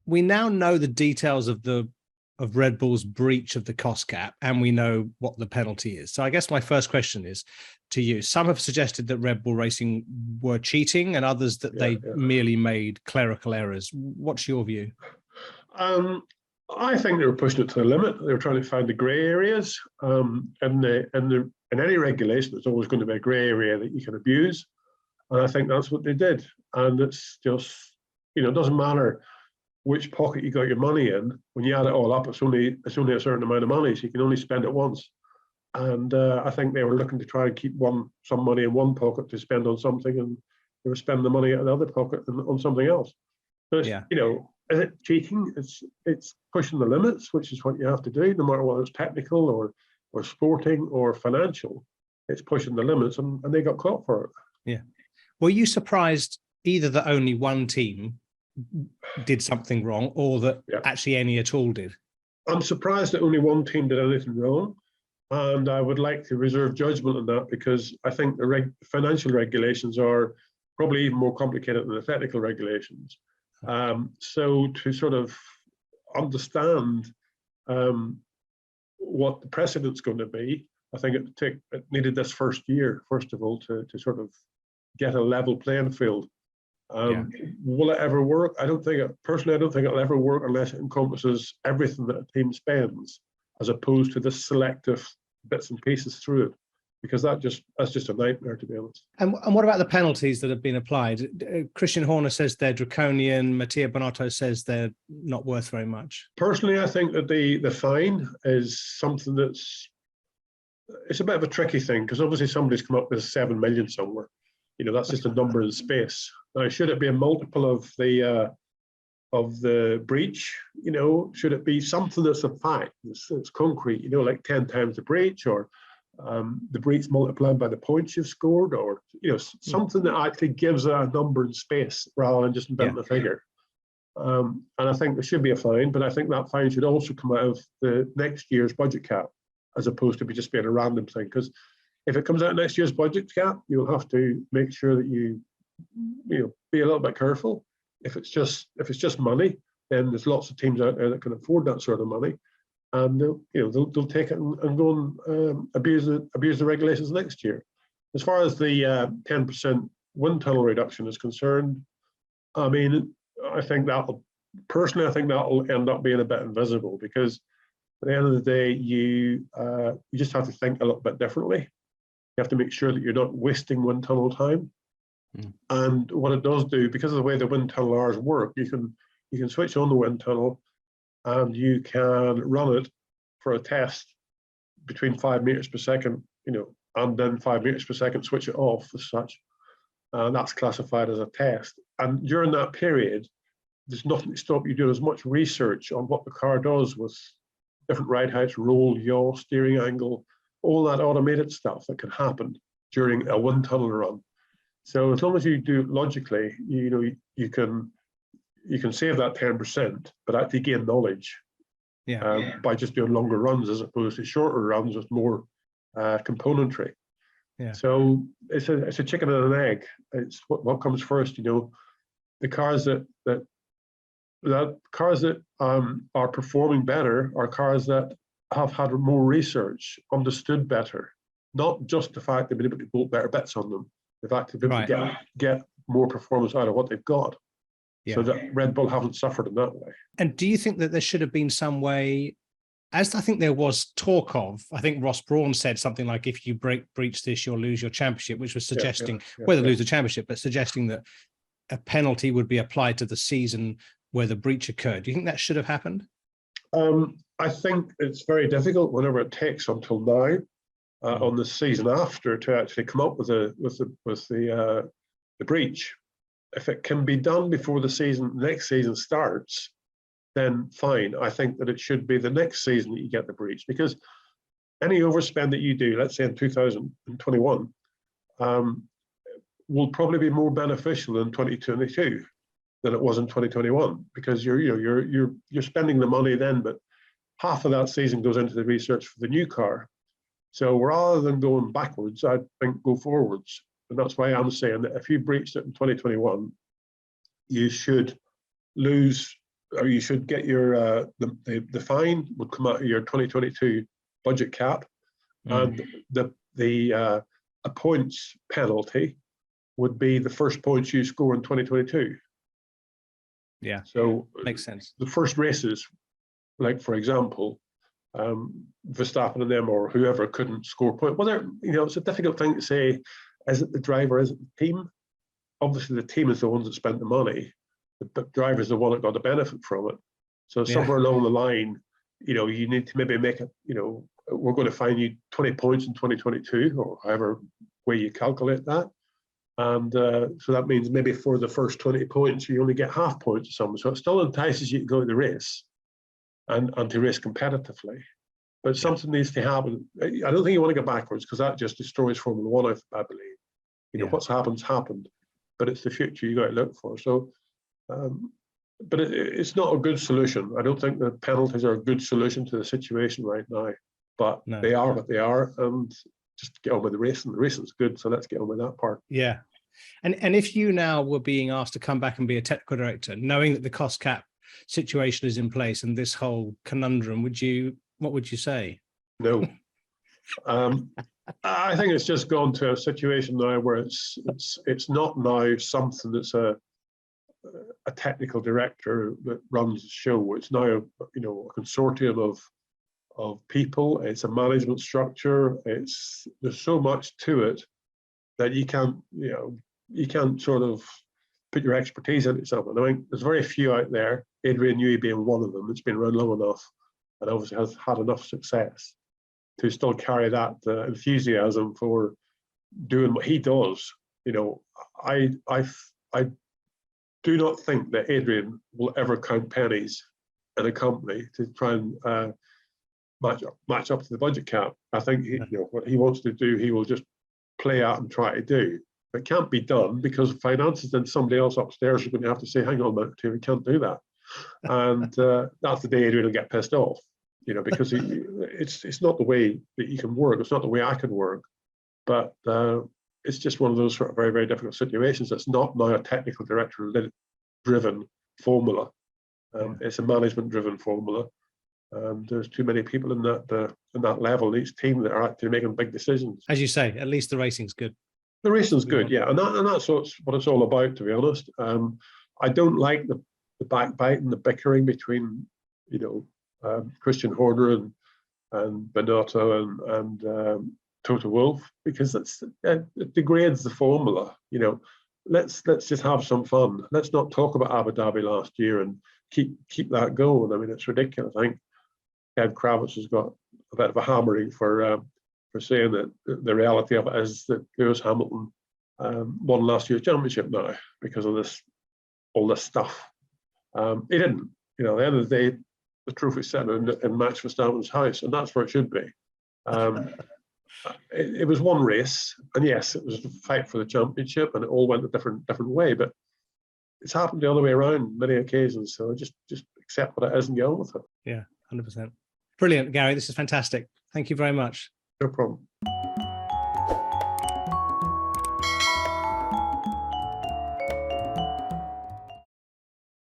we now know the details of Red Bull's breach of the cost cap, and we know what the penalty is. So I guess my first question is to you. Some have suggested that Red Bull Racing were cheating, and others that they merely made clerical errors. What's your view? I think they were pushing it to the limit. They were trying to find the grey areas. In any regulation, there's always going to be a grey area that you can abuse. And I think that's what they did. And it's just, it doesn't matter which pocket you got your money in. When you add it all up, it's only a certain amount of money, so you can only spend it once. And I think they were looking to try and keep some money in one pocket to spend on something, and they were spending the money in the other pocket on something else. So it's, is it cheating? It's pushing the limits, which is what you have to do, no matter whether it's technical or sporting or financial. It's pushing the limits, and they got caught for it. Yeah. Were you surprised either that only one team did something wrong, or that actually any at all did? I'm surprised that only one team did anything wrong, and I would like to reserve judgment on that, because I think the financial regulations are probably even more complicated than the technical regulations. So to sort of understand what the precedent's going to be, I think it needed this first year, first of all, to sort of get a level playing field. Will it ever work? Personally, I don't think it'll ever work unless it encompasses everything that a team spends, as opposed to the selective bits and pieces through it, because that's just a nightmare, to be honest. And what about the penalties that have been applied? Christian Horner says they're draconian. Mattia Bonotto says they're not worth very much. Personally, I think that the fine is something it's a bit of a tricky thing, because obviously somebody's come up with 7 million somewhere. That's just a number in space. Now, should it be a multiple of the breach? Should it be something that's a fact, it's concrete? Like 10 times the breach, or the breach multiplied by the points you've scored, or something that actually gives a number in space rather than just inventing a figure. And I think there should be a fine, but I think that fine should also come out of the next year's budget cap, as opposed to just being a random thing. Because if it comes out next year's budget cap, you'll have to make sure that you be a little bit careful. If it's just money, then there's lots of teams out there that can afford that sort of money, and they'll take it and go and abuse the regulations next year. As far as the 10% wind tunnel reduction is concerned, I think that'll end up being a bit invisible, because at the end of the day, you just have to think a little bit differently. You have to make sure that you're not wasting wind tunnel time. And what it does do, because of the way the wind tunnel hours work, you can switch on the wind tunnel, and you can run it for a test between 5 meters per second, and then 5 meters per second switch it off as such. And that's classified as a test. And during that period, there's nothing to stop you doing as much research on what the car does with different ride heights, roll, yaw, steering angle, all that automated stuff that can happen during a wind tunnel run. So as long as you do it logically, you can save that 10%, but actually gain knowledge by just doing longer runs as opposed to shorter runs with more componentry. Yeah. So it's a chicken and an egg. It's what comes first. The cars that are performing better are cars that have had more research, understood better, not just the fact they've been able to bolt better bits on them. They've actually been able to get more performance out of what they've got. So that Red Bull haven't suffered in that way. And do you think that there should have been some way, as I think there was talk of, I think Ross Brawn said something like, if you breach this, you'll lose your championship, which was suggesting, lose the championship, but suggesting that a penalty would be applied to the season where the breach occurred. Do you think that should have happened? I think it's very difficult whenever it takes until now on the season after to actually come up with the breach. If it can be done before the next season starts, then fine. I think that it should be the next season that you get the breach, because any overspend that you do, let's say in 2021, will probably be more beneficial in 2022 than it was in 2021, because you're spending the money then, but half of that season goes into the research for the new car. So rather than going backwards, I think go forwards. And that's why I'm saying that if you breached it in 2021, you should lose or you should get your the fine would come out of your 2022 budget cap, and the a points penalty would be the first points you score in 2022. Yeah, so makes sense. The first races, like for example, Verstappen and them or whoever couldn't score points. Well, it's a difficult thing to say. Is it the driver? Is it the team? Obviously, the team is the ones that spent the money. The driver is the one that got the benefit from it. So somewhere along the line, you need to maybe make it. We're going to fine you 20 points in 2022, or however way you calculate that. And so that means maybe for the first 20 points, you only get half points or something. So it still entices you to go to the race and to race competitively. But something needs to happen. I don't think you want to go backwards, because that just destroys Formula One, I believe. What's happened. But it's the future you got to look for. So, but it's not a good solution. I don't think the penalties are a good solution to the situation right now. But they are what they are, and just get on with the racing. The racing's good, so let's get on with that part. Yeah, and if you now were being asked to come back and be a technical director, knowing that the cost cap situation is in place and this whole conundrum, what would you say? No. I think it's just gone to a situation now where it's not now something that's a technical director that runs the show. It's now a consortium of people. It's a management structure. There's so much to it that you can't sort of put your expertise into something. I mean, there's very few out there, Adrian Newey being one of them, that's been around long enough and obviously has had enough success to still carry that enthusiasm for doing what he does. I do not think that Adrian will ever count pennies in a company to try and match up to the budget cap. I think what he wants to do, he will just play out and try to do. But it can't be done because finances, then somebody else upstairs is going to have to say, hang on a minute, we can't do that. And that's the day Adrian will get pissed off, because it's not the way that you can work. It's not the way I can work. But it's just one of those sort of very, very difficult situations. It's not now a technical director-driven formula. It's a management-driven formula. And there's too many people in that level in each team that are actually making big decisions. As you say, at least the racing's good. The racing's good, yeah, and that's what it's all about, to be honest. I don't like the backbiting, the bickering between, Christian Horner and Binotto and Toto Wolff, because it degrades the formula. Let's just have some fun. Let's not talk about Abu Dhabi last year and keep that going. I mean, it's ridiculous. I think Ed Kravitz has got a bit of a hammering for saying that the reality of it is that Lewis Hamilton won last year's championship now because of all this stuff. He didn't. At the end of the day, the trophy's sitting in Max Verstappen's house, and that's where it should be. It was one race, and yes, it was a fight for the championship, and it all went a different way. But it's happened the other way around many occasions. So just accept what it is and get on with it. Yeah, 100%. Brilliant, Gary. This is fantastic. Thank you very much. No problem.